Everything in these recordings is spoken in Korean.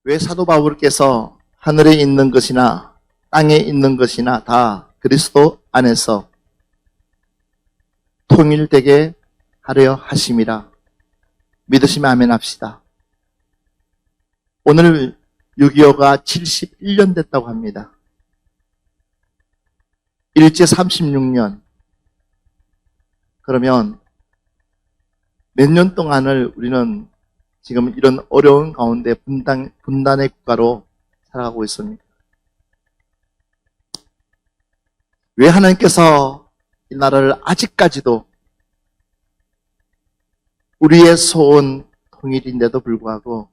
왜 사도 바울께서 하늘에 있는 것이나 땅에 있는 것이나 다 그리스도 안에서 통일되게 하려 하심이라 믿으시면 아멘 합시다. 오늘 6.25가 71년 됐다고 합니다. 일제 36년. 그러면 몇 년 동안을 우리는 지금 이런 어려운 가운데 분단의 국가로 살아가고 있습니다. 왜 하나님께서 이 나라를 아직까지도 우리의 소원 통일인데도 불구하고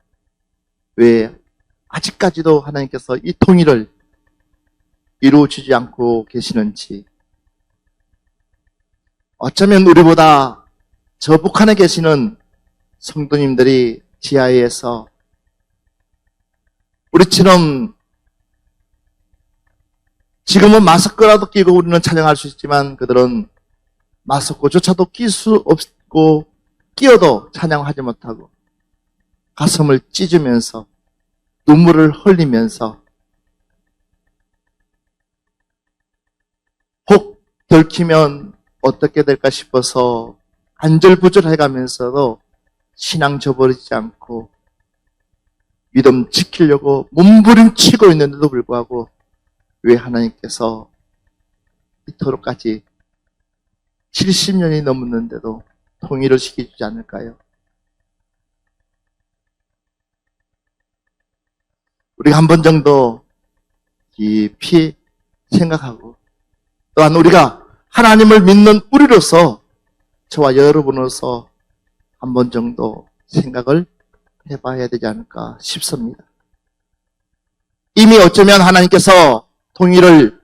왜 아직까지도 하나님께서 이 통일을 이루어주지 않고 계시는지, 어쩌면 우리보다 저 북한에 계시는 성도님들이 지하에서 우리처럼 지금은 마스크라도 끼고 우리는 촬영할 수 있지만 그들은 마스크조차도 낄 수 없고 끼어도 찬양하지 못하고 가슴을 찢으면서 눈물을 흘리면서 혹 들키면 어떻게 될까 싶어서 안절부절해가면서도 신앙 저버리지 않고 믿음 지키려고 몸부림치고 있는데도 불구하고 왜 하나님께서 이토록까지 70년이 넘었는데도 통일을 시켜주지 않을까요? 우리가 한 번 정도 깊이 생각하고, 또한 우리가 하나님을 믿는 우리로서, 저와 여러분으로서 한 번 정도 생각을 해봐야 되지 않을까 싶습니다. 이미 어쩌면 하나님께서 통일을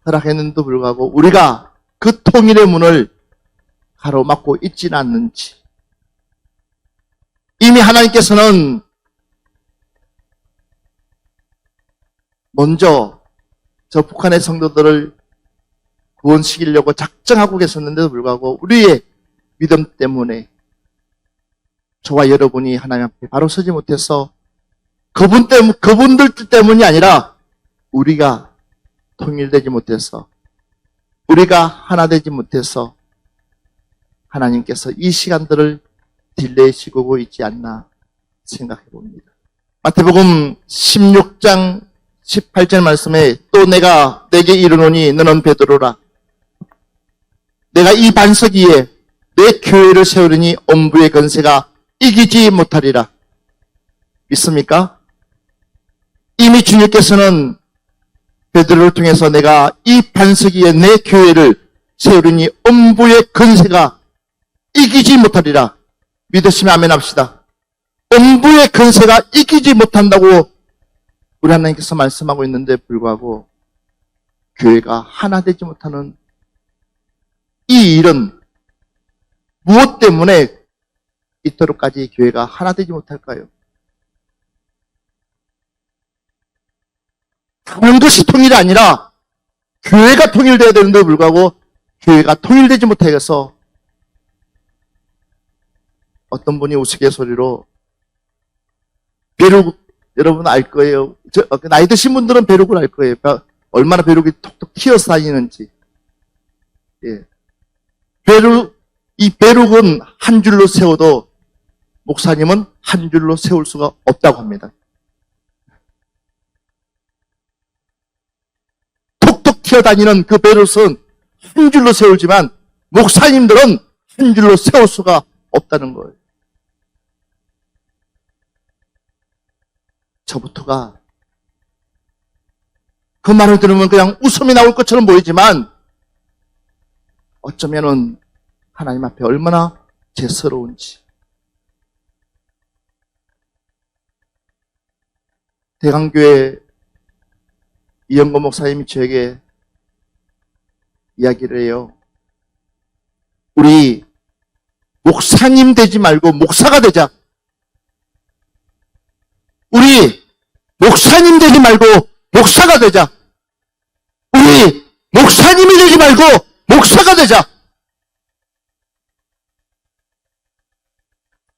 허락했는데도 불구하고 우리가 그 통일의 문을 가로막고 있지는 않는지, 이미 하나님께서는 먼저 저 북한의 성도들을 구원시키려고 작정하고 계셨는데도 불구하고 우리의 믿음 때문에 저와 여러분이 하나님 앞에 바로 서지 못해서 그분들 때문이 아니라 우리가 통일되지 못해서, 우리가 하나 되지 못해서 하나님께서 이 시간들을 딜레이 시키고 있지 않나 생각해 봅니다. 마태복음 16장 18절 말씀에 또 내가 내게 이르노니 너는 베드로라. 내가 이 반석 위에 내 교회를 세우리니 엄부의 권세가 이기지 못하리라. 믿습니까? 이미 주님께서는 베드로를 통해서 내가 이 반석 위에 내 교회를 세우리니 엄부의 권세가 이기지 못하리라. 믿으시면 아멘 합시다. 엄부의 권세가 이기지 못한다고 우리 하나님께서 말씀하고 있는데 불구하고 교회가 하나 되지 못하는 이 일은 무엇 때문에 이토록까지 교회가 하나 되지 못할까요? 다른 것이 통일이 아니라 교회가 통일되어야 되는데 불구하고 교회가 통일되지 못해서 어떤 분이 우스갯소리로 벼룩, 여러분 알 거예요. 나이 드신 분들은 벼룩을 알 거예요. 얼마나 벼룩이 톡톡 튀어서 다니는지. 예. 이 벼룩은 한 줄로 세워도 목사님은 한 줄로 세울 수가 없다고 합니다. 톡톡 튀어다니는 그 벼룩은 한 줄로 세우지만 목사님들은 한 줄로 세울 수가 없다는 거예요. 저부터가 그 말을 들으면 그냥 웃음이 나올 것처럼 보이지만 어쩌면은 하나님 앞에 얼마나 죄스러운지. 대강교회 이영건 목사님이 저에게 이야기를 해요. 우리 목사님 되지 말고 목사가 되자. 우리 목사님 되지 말고 목사가 되자. 우리 목사님이 되지 말고 목사가 되자.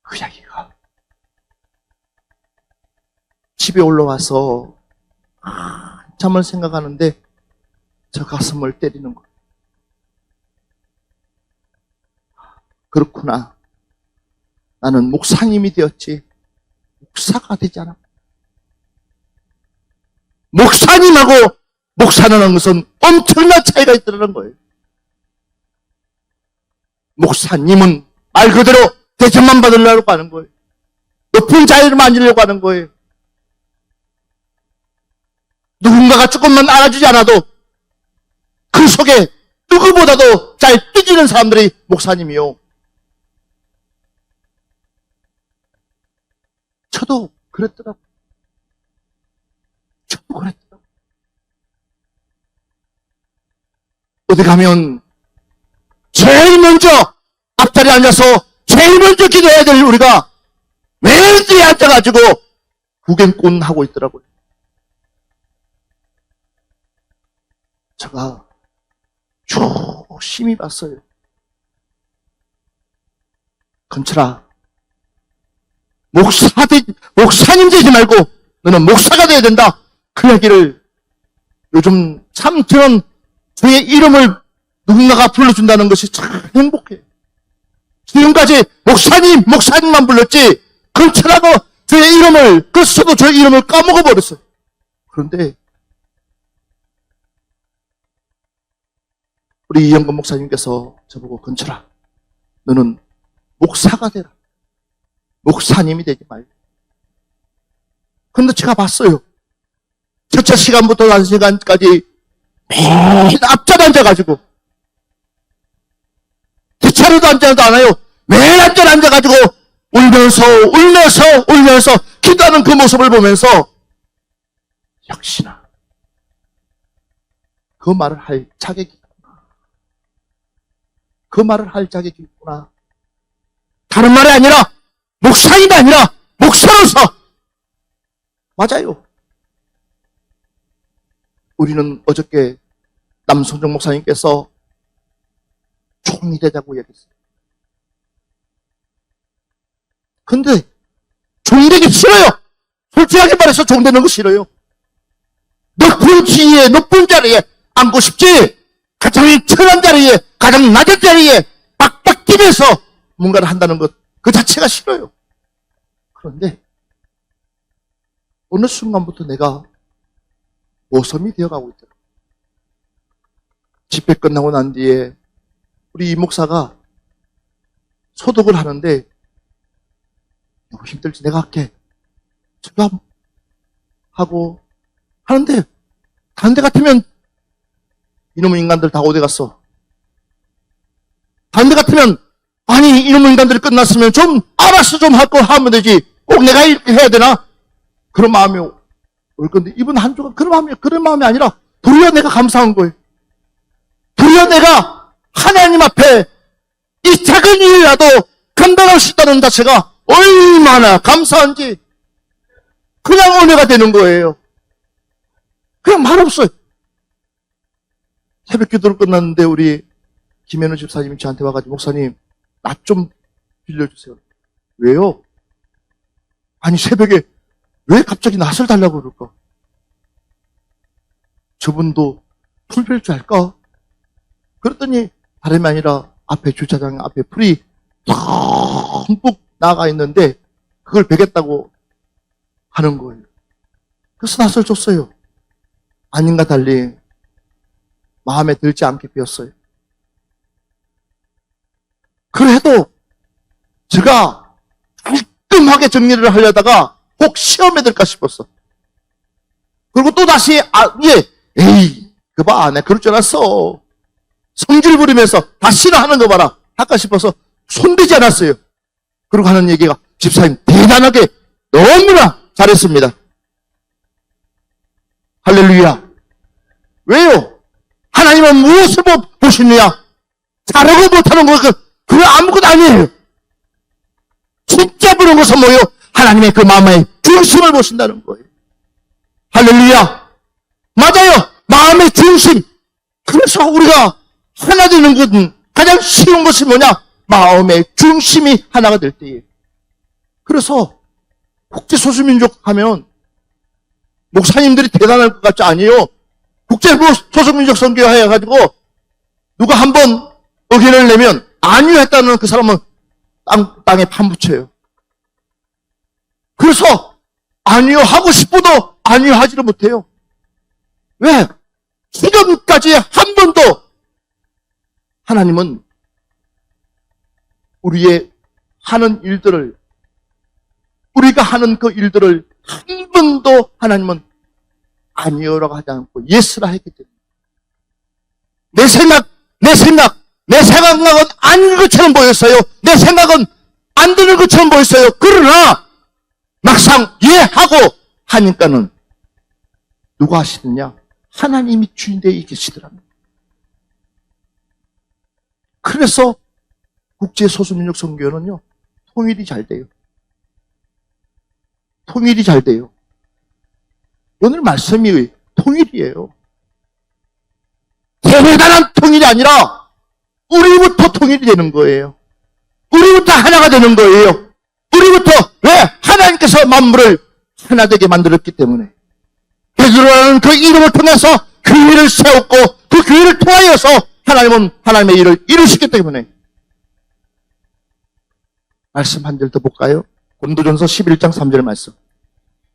그 이야기가 집에 올라와서 한참을 생각하는데 저 가슴을 때리는 거예요. 그렇구나. 나는 목사님이 되었지 목사가 되지 않아. 목사님하고 목사라는 것은 엄청난 차이가 있다는 거예요. 목사님은 말 그대로 대접만 받으려고 하는 거예요. 높은 자리를 만지려고 하는 거예요. 누군가가 조금만 알아주지 않아도 그 속에 누구보다도 잘 뛰기는 사람들이 목사님이요. 저도 그랬더라고요. 어디 가면 제일 먼저 앞자리에 앉아서 제일 먼저 기도해야 될 우리가 맨 뒤에 앉아가지고 구경꾼 하고 있더라고요. 제가 조심히 봤어요. 건철아, 목사님 되지 말고 너는 목사가 돼야 된다. 그 얘기를 요즘 참 저는 주의 이름을 누군가가 불러준다는 것이 참 행복해요. 지금까지 목사님만 불렀지 건철하고 주의 이름을, 그래서도 주의 이름을 까먹어버렸어요. 그런데 우리 이영건 목사님께서 저보고 건철아, 너는 목사가 되라. 목사님이 되지 말고. 그런데 제가 봤어요. 첫째 시간부터 난 시간까지 맨 앞자리에 앉아가지고 뒷차례도 앉아도 않아요. 맨 앞자리에 앉아가지고 울면서 기도하는 그 모습을 보면서 역시나 그 말을 할 자격이 있구나. 그 말을 할 자격이 있구나. 다른 말이 아니라 목사님이 아니라 목사로서 맞아요. 우리는 어저께 남성정 목사님께서 종이 되자고 얘기했어요. 근데 종 되기 싫어요. 솔직하게 말해서 종 되는 거 싫어요. 높은 지위에 높은 자리에 앉고 싶지 가장 천한 자리에 가장 낮은 자리에 빡빡 뛰면서 뭔가를 한다는 것 그 자체가 싫어요. 그런데 어느 순간부터 내가 모섬이 되어가고 있더라고요. 집회 끝나고 난 뒤에 우리 이 목사가 소독을 하는데 너무 힘들지 내가 할게. 제가 하고 하는데 다른 데 같으면 이놈의 인간들 다 어디 갔어? 다른 데 같으면 아니 이놈의 인간들이 끝났으면 좀 알아서 좀 할 거 하면 되지 꼭 내가 이렇게 해야 되나? 그런 마음이 올 건데 이분 한쪽은 그런 마음이 아니라 도리어 내가 감사한 거예요. 도리어 내가 하나님 앞에 이 작은 일이라도 감당할 수 있다는 자체가 얼마나 감사한지 그냥 은혜가 되는 거예요. 그냥 말 없어요. 새벽 기도를 끝났는데 우리 김현우 집사님이 저한테 와가지고 목사님 낫 좀 빌려주세요. 왜요? 아니 새벽에 왜 갑자기 낫을 달라고 그럴까? 저분도 풀 빌 줄 알까? 그랬더니 다름이 아니라 앞에 주차장 앞에 풀이 듬뿍 나가 있는데 그걸 베겠다고 하는 거예요. 그래서 낫을 줬어요. 아닌가 달리 마음에 들지 않게 비었어요. 그래도 제가 깔끔하게 정리를 하려다가 혹 시험에 들까 싶었어. 그리고 또 다시 에이 그 봐 내가 그럴 줄 알았어. 성질 부리면서 다시는 하는 거 봐라 할까 싶어서 손대지 않았어요. 그리고 하는 얘기가 집사님 대단하게 너무나 잘했습니다. 할렐루야. 왜요? 하나님은 무엇을 보시느냐? 잘하고 못하는 거 그거 아무것도 아니에요. 진짜 보는 것은 뭐예요? 하나님의 그 마음의 중심을 보신다는 거예요. 할렐루야. 맞아요. 마음의 중심. 그래서 우리가 하나 되는 것은 가장 쉬운 것이 뭐냐? 마음의 중심이 하나가 될 때에. 그래서 국제소수민족 하면 목사님들이 대단할 것 같지 아니에요. 국제부 소속민족 선교 해가지고 누가 한번 의견을 내면 안위했다는 그 사람은 땅에 판붙여요. 그래서 안위하고 싶어도 안위하지를 못해요. 왜? 지금까지 한 번도 하나님은 우리의 하는 일들을, 우리가 하는 그 일들을 한 번도 하나님은 아니요라고 하지 않고 예스라 했기 때문에 내 생각은 아닌 것처럼 보였어요. 내 생각은 안 되는 것처럼 보였어요. 그러나 막상 예하고 하니까는 누가 하시느냐? 하나님이 주인되어 계시더랍니다. 그래서 국제소수민족 선교는요, 통일이 잘 돼요. 통일이 잘 돼요. 오늘 말씀이 통일이에요. 대단한 통일이 아니라 우리부터 통일이 되는 거예요. 우리부터 하나가 되는 거예요. 우리부터, 왜? 하나님께서 만물을 하나 되게 만들었기 때문에. 베드로라는 그 이름을 통해서 교회를 세웠고 그 교회를 통하여서 하나님은 하나님의 일을 이루시기 때문에. 말씀 한 절 더 볼까요? 고린도전서 11장 3절 말씀.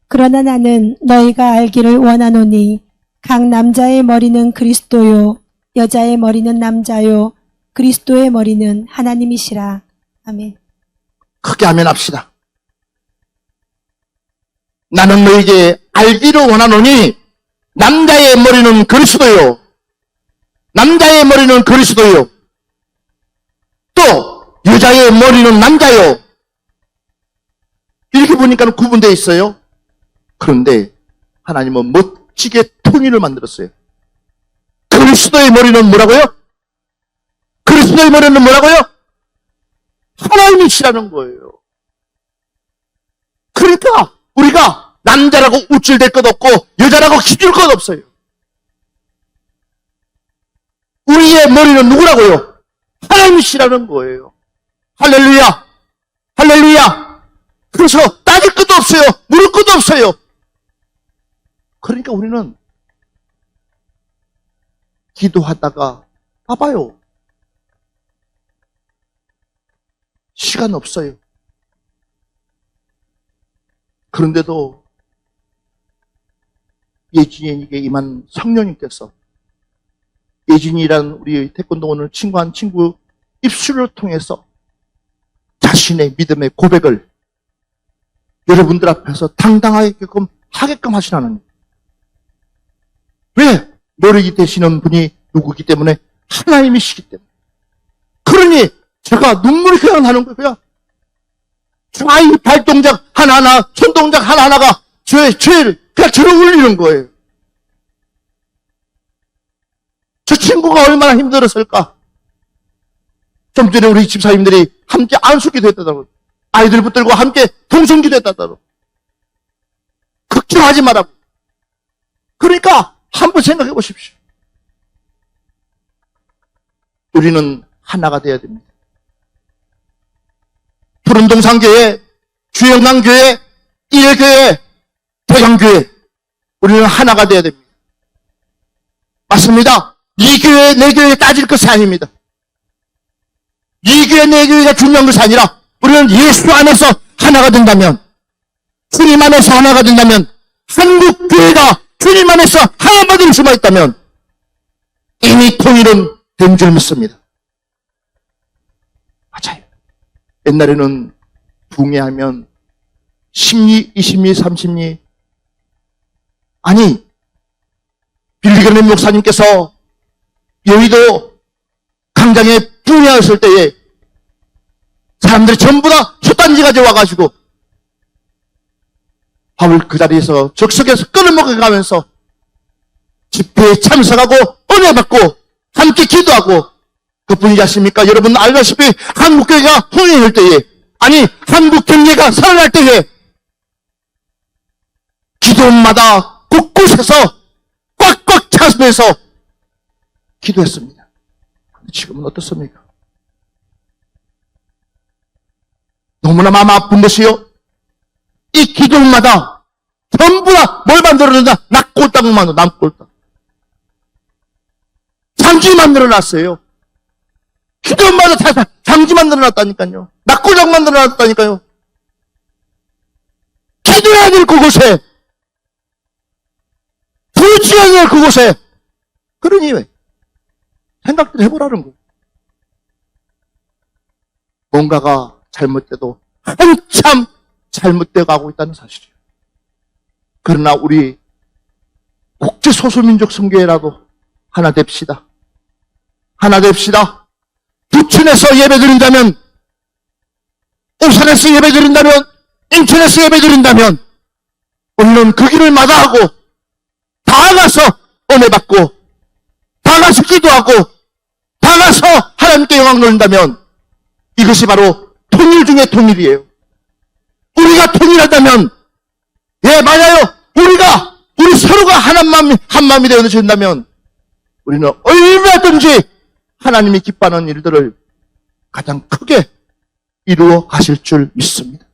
그러나 나는 너희가 알기를 원하노니 각 남자의 머리는 그리스도요 여자의 머리는 남자요 그리스도의 머리는 하나님이시라. 아멘. 크게 아멘 합시다. 나는 너희에게 알기를 원하노니 남자의 머리는 그리스도요 남자의 머리는 그리스도요 또 여자의 머리는 남자요. 이렇게 보니까 구분되어 있어요. 그런데 하나님은 멋지게 통일을 만들었어요. 그리스도의 머리는 뭐라고요? 그리스도의 머리는 뭐라고요? 하나님이시라는 거예요. 그러니까 우리가 남자라고 우쭐댈 것 없고 여자라고 기줄 것 없어요. 우리의 머리는 누구라고요? 하나님이시라는 거예요. 할렐루야! 할렐루야! 그래서 따질 것도 없어요. 물을 것도 없어요. 그러니까 우리는 기도하다가 봐봐요. 시간 없어요. 그런데도 예진이에게 임한 성령님께서 예진이라는 우리 태권도원을 친구한 친구 입술을 통해서 자신의 믿음의 고백을 여러분들 앞에서 당당하게끔 하게끔 하신 하나님. 왜? 노력이 되시는 분이 누구기 때문에? 하나님이시기 때문에. 그러니 제가 눈물이 그냥 나는 거예요. 아이 발동작 하나하나, 손동작 하나하나가 죄를 그냥 저를 울리는 거예요. 저 친구가 얼마나 힘들었을까? 좀 전에 우리 집사님들이 함께 안수기도 했다더라고요. 아이들 붙들고 함께 동성기도 했다더라고요. 걱정하지 말라고. 그러니까 한번 생각해 보십시오. 우리는 하나가 되어야 됩니다. 푸른동산교회, 주영강교회, 일교회, 대강교회, 우리는 하나가 되어야 됩니다. 맞습니다. 이 교회, 내 교회 따질 것이 아닙니다. 이 교회, 내 교회가 중요한 것이 아니라 우리는 예수 안에서 하나가 된다면, 주님 안에서 하나가 된다면, 한국 교회가 주님 안에서 하나가 될 수만 있다면 이미 통일은 된 줄 믿습니다. 맞아요. 옛날에는 붕해하면 10리, 20리, 30리 아니 빌리그레 목사님께서 여의도 강장에 붕해하셨을 때에 사람들이 전부 다 솥단지 가져와가지고 밥을 그 자리에서 적석에서 끊어먹어가면서 집회에 참석하고 은혜 받고 함께 기도하고 그뿐이지 않습니까? 여러분 알다시피 한국교회가 흥행할 때에 아니 한국경제가 살아날 때에 기도마다 곳곳에서 꽉꽉 차면서 기도했습니다. 지금은 어떻습니까? 너무나 마음 아픈 것이요. 이 기도마다 전부 다 뭘 만들어놨냐? 낙골당 만들어, 남골당. 장지 만들어놨어요. 기도원마다 다 장지 만들어놨다니까요. 낙골당 만들어놨다니까요. 기도해야 될 그곳에, 부르짖어야 될 그곳에. 그러니 왜? 생각들 해보라는 거예요. 뭔가가 잘못돼도 한참 잘못되어 가고 있다는 사실이에요. 그러나 우리 국제소수민족 선교회라도 하나 됩시다. 하나 됩시다. 부천에서 예배드린다면, 울산에서 예배드린다면, 인천에서 예배드린다면 우리는 그 길을 마다하고 다 가서 은혜 받고 다 가서 기도하고 다 가서 하나님께 영광 돌린다면 이것이 바로 통일 중의 통일이에요. 우리가 통일하다면, 예, 맞아요. 우리 서로가 한 마음이 되어진다면 우리는 얼마든지 하나님이 기뻐하는 일들을 가장 크게 이루어 가실 줄 믿습니다.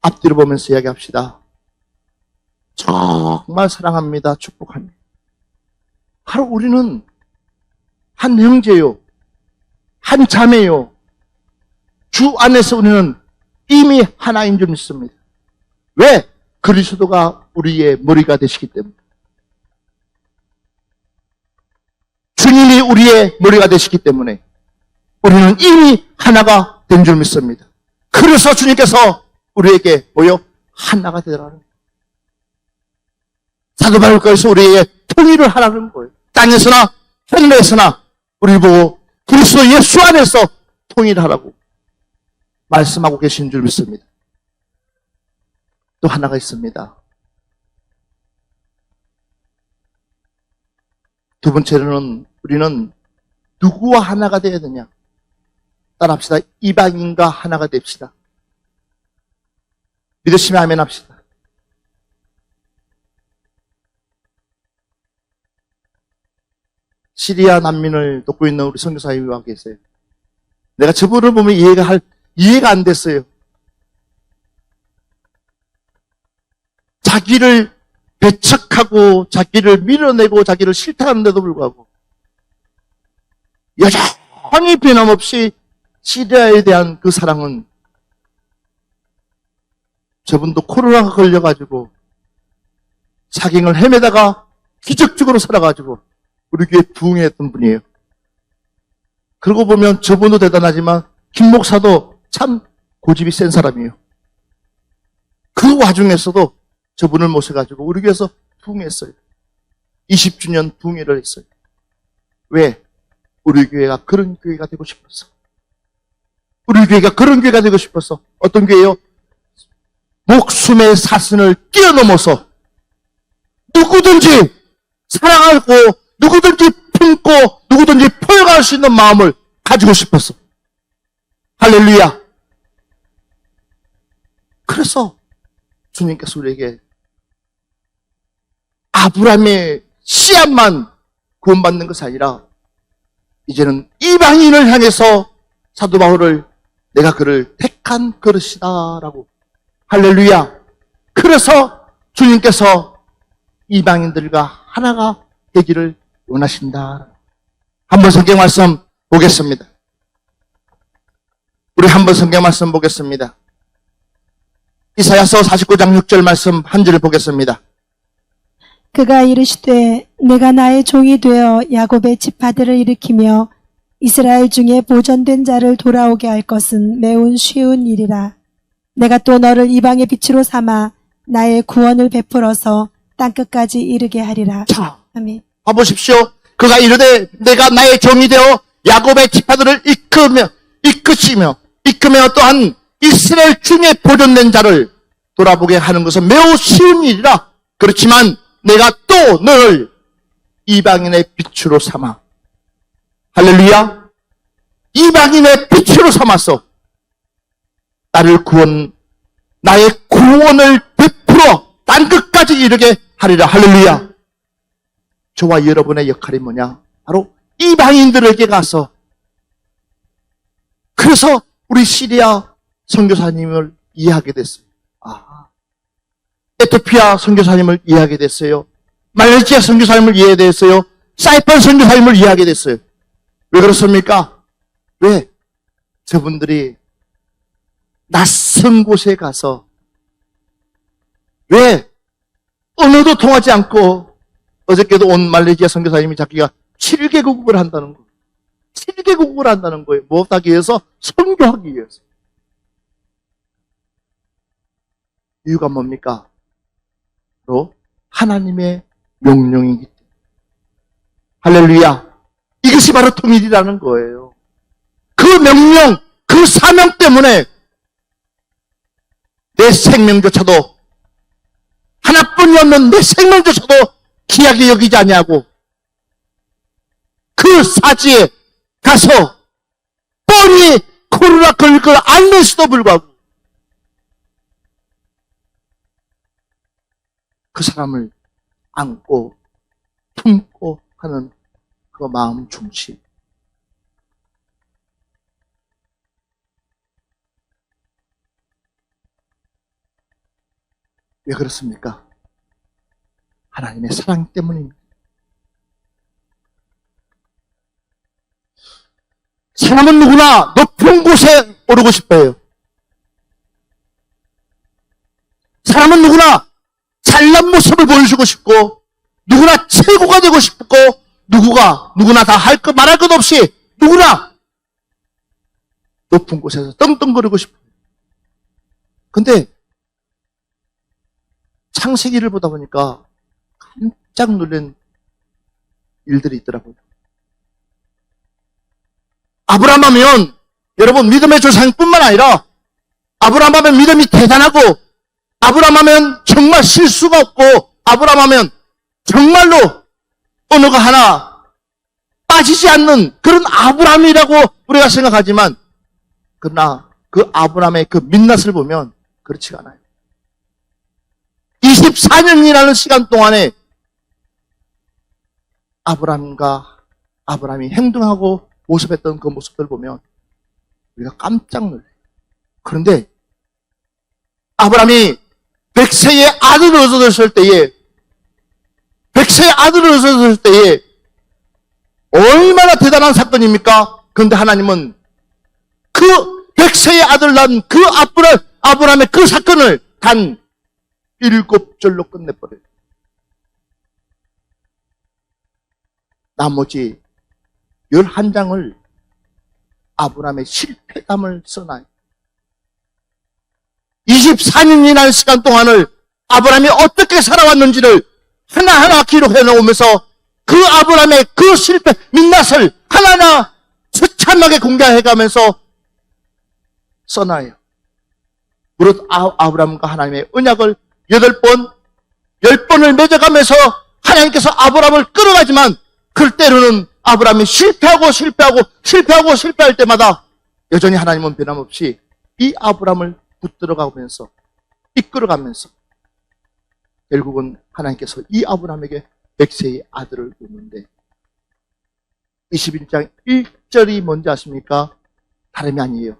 앞뒤로 보면서 이야기합시다. 정말 사랑합니다. 축복합니다. 바로 우리는 한 형제요, 한 자매요. 주 안에서 우리는 이미 하나인 줄 믿습니다. 왜? 그리스도가 우리의 머리가 되시기 때문에. 주님이 우리의 머리가 되시기 때문에 우리는 이미 하나가 된 줄 믿습니다. 그래서 주님께서 우리에게 뭐요? 하나가 되라는 거예요. 사도 바울께서 우리에게 통일을 하라는 거예요. 땅에서나 하늘에서나 우리 보고 그리스도 예수 안에서 통일하라고 말씀하고 계신 줄 믿습니다. 또 하나가 있습니다. 두 번째로는 우리는 누구와 하나가 되어야 되냐? 따라합시다. 이방인과 하나가 됩시다. 믿으시면 아멘 합시다. 시리아 난민을 돕고 있는 우리 선교사님이 계세요. 내가 저분을 보면 이해가 안 됐어요. 자기를 배척하고 자기를 밀어내고 자기를 싫다하는데도 불구하고 여전히 변함없이 시리아에 대한 그 사랑은, 저분도 코로나가 걸려가지고 사경을 헤매다가 기적적으로 살아가지고 우리 교회 부흥했던 분이에요. 그러고 보면 저분도 대단하지만 김 목사도 참 고집이 센 사람이에요. 그 와중에서도 저분을 모셔가지고 우리 교회에서 부흥했어요. 20주년 부흥회를 했어요. 왜? 우리 교회가 그런 교회가 되고 싶었어. 우리 교회가 그런 교회가 되고 싶었어. 어떤 교회요? 목숨의 사슬을 뛰어넘어서 누구든지 사랑하고 누구든지 품고 누구든지 포용할 수 있는 마음을 가지고 싶었어. 할렐루야. 그래서 주님께서 우리에게 아브라함의 씨앗만 구원받는 것이 아니라 이제는 이방인을 향해서 사도 바울을 내가 그를 택한 그릇이다라고. 할렐루야. 그래서 주님께서 이방인들과 하나가 되기를 원하신다. 한번 성경 말씀 보겠습니다. 우리 한번 성경 말씀 보겠습니다. 이사야서 49장 6절 말씀 한 절을 보겠습니다. 그가 이르시되 내가 나의 종이 되어 야곱의 지파들을 일으키며 이스라엘 중에 보존된 자를 돌아오게 할 것은 매우 쉬운 일이라. 내가 또 너를 이방의 빛으로 삼아 나의 구원을 베풀어서 땅끝까지 이르게 하리라. 자, 아멘. 봐보십시오. 그가 이르되 내가 나의 종이 되어 야곱의 지파들을 이끄며 또한 이스라엘 중에 보존된 자를 돌아보게 하는 것은 매우 쉬운 일이라. 그렇지만 내가 또 너를 이방인의 빛으로 삼아. 할렐루야. 이방인의 빛으로 삼아서 나의 구원을 베풀어 땅끝까지 이르게 하리라. 할렐루야. 저와 여러분의 역할이 뭐냐? 바로 이방인들에게 가서, 그래서 우리 시리아 선교사님을 이해하게 됐어요. 에티오피아 선교사님을 이해하게 됐어요. 말레이시아 선교사님을 이해하게 됐어요. 사이판 선교사님을 이해하게 됐어요. 왜 그렇습니까? 왜? 저분들이 낯선 곳에 가서 왜 언어도 통하지 않고 어저께도 온 말레이시아 선교사님이 자기가 7개국을 한다는 거예요. 7개국을 한다는 거예요. 무엇 하기 위해서? 선교하기 위해서. 이유가 뭡니까? 바로 하나님의 명령이기 때문에. 할렐루야. 이것이 바로 통일이라는 거예요. 그 명령, 그 사명 때문에 내 생명조차도 하나뿐이 없는 내 생명조차도 귀하게 여기지 아니하고 그 사지에 가서 뻔히 코로나 걸릴 걸 알면서도 불구하고 그 사람을 안고 품고 하는 그 마음 중심. 왜 그렇습니까? 하나님의 사랑 때문입니다. 사람은 누구나 높은 곳에 오르고 싶어요. 사람은 누구나 잘난 모습을 보여주고 싶고, 누구나 최고가 되고 싶고, 누구나 다 할 것 말할 것 없이 누구나 높은 곳에서 떵떵거리고 싶어요. 근데 창세기를 보다 보니까 깜짝 놀란 일들이 있더라고요. 아브라함 하면 여러분 믿음의 조상뿐만 아니라 아브라함 하면 믿음이 대단하고 아브라함 하면 정말 실수가 없고 아브라함 하면 정말로 언어가 하나 빠지지 않는 그런 아브라함이라고 우리가 생각하지만 그러나 그 아브라함의 그 민낯을 보면 그렇지가 않아요. 24년이라는 시간 동안에 아브라함이 행동하고 모습했던 그 모습들 보면 우리가 깜짝 놀라요. 그런데 아브라함이 100세의 아들을 얻었을 때에 얼마나 대단한 사건입니까? 그런데 하나님은 그 100세의 아들 난 그 아브라함의 그 사건을 단 7절로 끝내버려요. 나머지 11장을 아브라함의 실패담을 써놔요. 24년이라는 시간 동안을 아브라함이 어떻게 살아왔는지를 하나하나 기록해 놓으면서 그 아브라함의 그 실패, 민낯을 하나하나 처참하게 공개해가면서 써놔요. 무릇 아브라함과 하나님의 언약을 10번을 맺어가면서 하나님께서 아브라함을 끌어가지만 그 때로는 아브라함이 실패할 때마다 여전히 하나님은 변함없이 이 아브라함을 붙들어가면서 이끌어가면서 결국은 하나님께서 이 아브라함에게 100세의 아들을 줬는데 21장 1절이 뭔지 아십니까? 다름이 아니에요.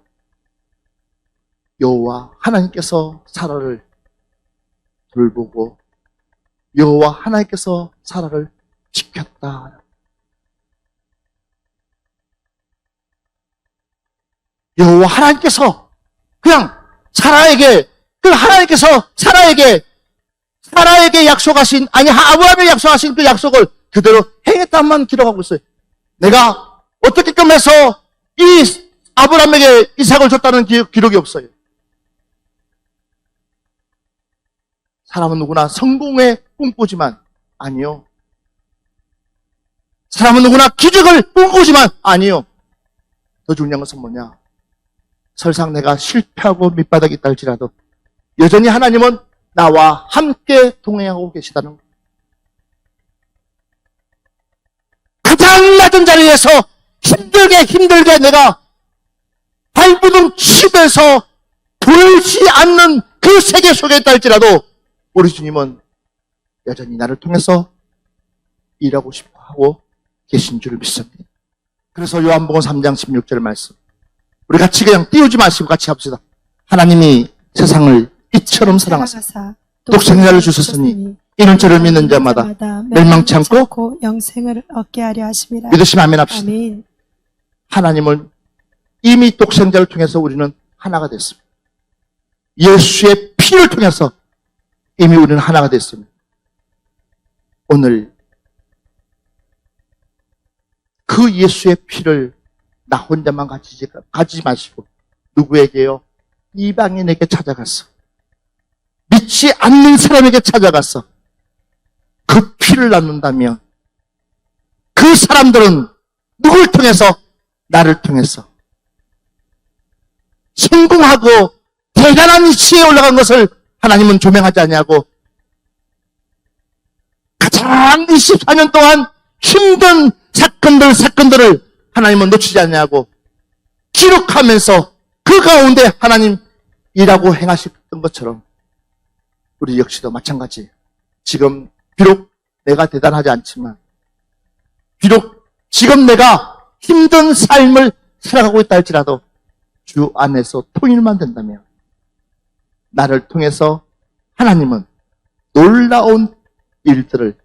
여호와 하나님께서 사라를 돌보고 여호와 하나님께서 사라를 지켰다. 여호와 하나님께서 그냥 하나님께서 사라에게 약속하신, 아브라함에게 약속하신 그 약속을 그대로 행했다만 기록하고 있어요. 내가 어떻게끔 해서 이 아브라함에게 이삭을 줬다는 기록이 없어요. 사람은 누구나 성공에 꿈꾸지만 아니요. 사람은 누구나 기적을 꿈꾸지만 아니요. 더 중요한 것은 뭐냐? 설상 내가 실패하고 밑바닥에 있다 할지라도 여전히 하나님은 나와 함께 동행하고 계시다는 것. 가장 낮은 자리에서 힘들게 내가 발부둥 치면서 보이지 않는 그 세계 속에 있다 할지라도 우리 주님은 여전히 나를 통해서 일하고 싶어 하고 계신 줄 믿습니다. 그래서 요한복음 3장 16절 말씀 우리 같이 그냥 띄우지 마시고 같이 합시다. 하나님이 세상을 이처럼 사랑하사 독생자를 주셨으니 이는 저를 믿는 자마다 멸망치 않고 영생을 얻게 하려 하심이라. 믿으시면 아멘 합시다. 아멘. 하나님은 이미 독생자를 통해서 우리는 하나가 됐습니다. 예수의 피를 통해서 이미 우리는 하나가 됐습니다. 오늘 그 예수의 피를 나 혼자만 가지지 마시고 누구에게요? 이방인에게 찾아가서 믿지 않는 사람에게 찾아가서 그 피를 나눈다면 그 사람들은 누굴 통해서? 나를 통해서 성공하고 대단한 위치에 올라간 것을 하나님은 조명하지 않냐고 가장 24년 동안 힘든 사건들을 하나님은 놓치지 않냐고 기록하면서 그 가운데 하나님 일하고 행하셨던 것처럼 우리 역시도 마찬가지. 지금 비록 내가 대단하지 않지만 비록 지금 내가 힘든 삶을 살아가고 있다 할지라도 주 안에서 통일만 된다면 나를 통해서 하나님은 놀라운 일들을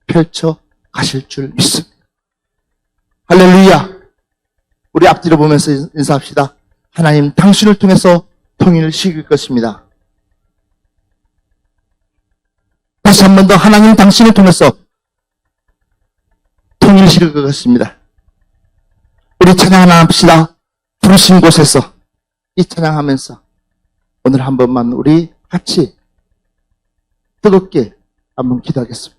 펼쳐 가실 줄 믿습니다. 할렐루야. 우리 앞뒤로 보면서 인사합시다. 하나님 당신을 통해서 통일을 시킬 것입니다. 다시 한 번 더 하나님 당신을 통해서 통일을 시킬 것 같습니다. 우리 찬양 하나 합시다. 부르신 곳에서 이 찬양하면서 오늘 한 번만 우리 같이 뜨겁게 한번 기도하겠습니다.